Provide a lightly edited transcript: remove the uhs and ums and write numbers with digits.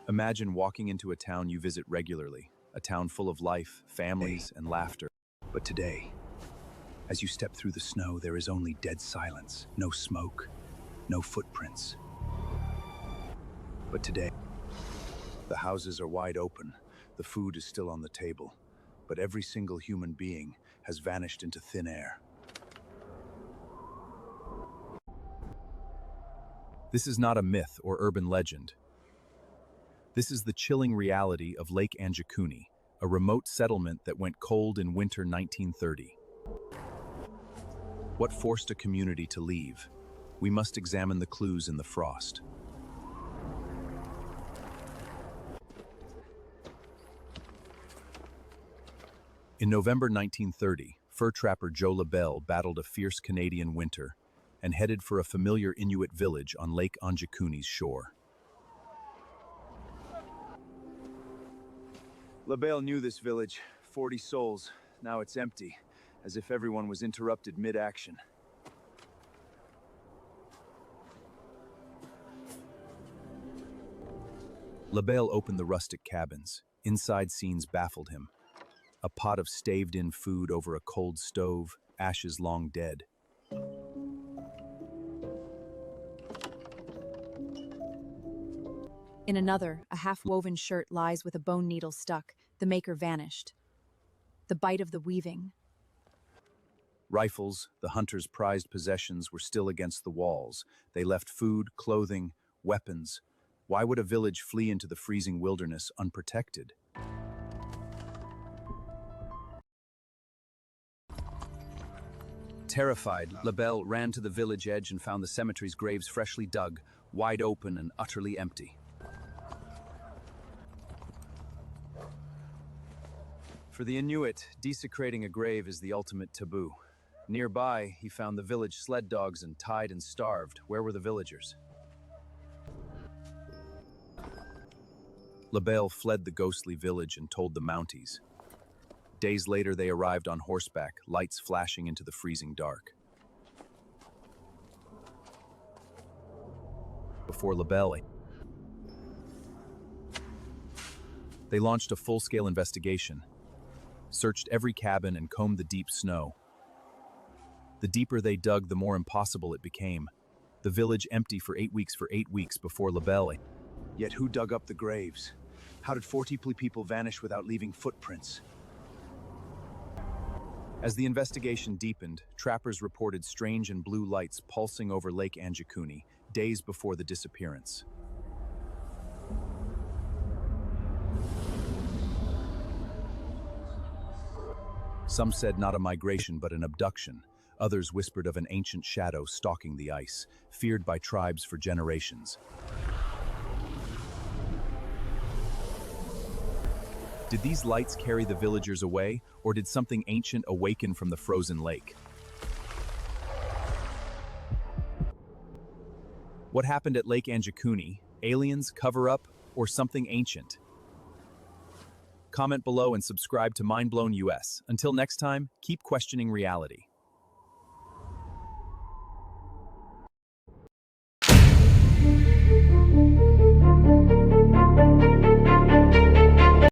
Imagine walking into a town you visit regularly, a town full of life, families, and laughter. But today, as you step through the snow, there is only dead silence, no smoke, no footprints. But today, the houses are wide open, the food is still on the table, but every single human being has vanished into thin air. This is not a myth or urban legend. This is the chilling reality of Lake Anjikuni, a remote settlement that went cold in winter 1930. What forced a community to leave? We must examine the clues in the frost. In November 1930, fur trapper Joe LaBelle battled a fierce Canadian winter and headed for a familiar Inuit village on Lake Anjikuni's shore. LaBelle knew this village, 40 souls. Now it's empty, as if everyone was interrupted mid-action. LaBelle opened the rustic cabins. Inside scenes baffled him. A pot of staved-in food over a cold stove, ashes long dead. In another, a half-woven shirt lies with a bone needle stuck. The maker vanished. The bite of the weaving. Rifles, the hunters' prized possessions, were still against the walls. They left food, clothing, weapons. Why would a village flee into the freezing wilderness unprotected? Terrified, LaBelle ran to the village edge and found the cemetery's graves freshly dug, wide open and utterly empty. For the Inuit, desecrating a grave is the ultimate taboo. Nearby, he found the village sled dogs and tied and starved. Where were the villagers? LaBelle fled the ghostly village and told the Mounties. Days later, they arrived on horseback, lights flashing into the freezing dark. Before LaBelle, they launched a full-scale investigation, searched every cabin and combed the deep snow. The deeper they dug, the more impossible it became. The village empty for 8 weeks before LaBelle. Yet who dug up the graves? How did 40 people vanish without leaving footprints? As the investigation deepened, trappers reported strange and blue lights pulsing over Lake Anjikuni days before the disappearance. Some said not a migration but an abduction. Others whispered of an ancient shadow stalking the ice, feared by tribes for generations. Did these lights carry the villagers away, or did something ancient awaken from the frozen lake? What happened at Lake Anjikuni? Aliens, cover-up, or something ancient? Comment below and subscribe to MindBlown US. Until next time, keep questioning reality.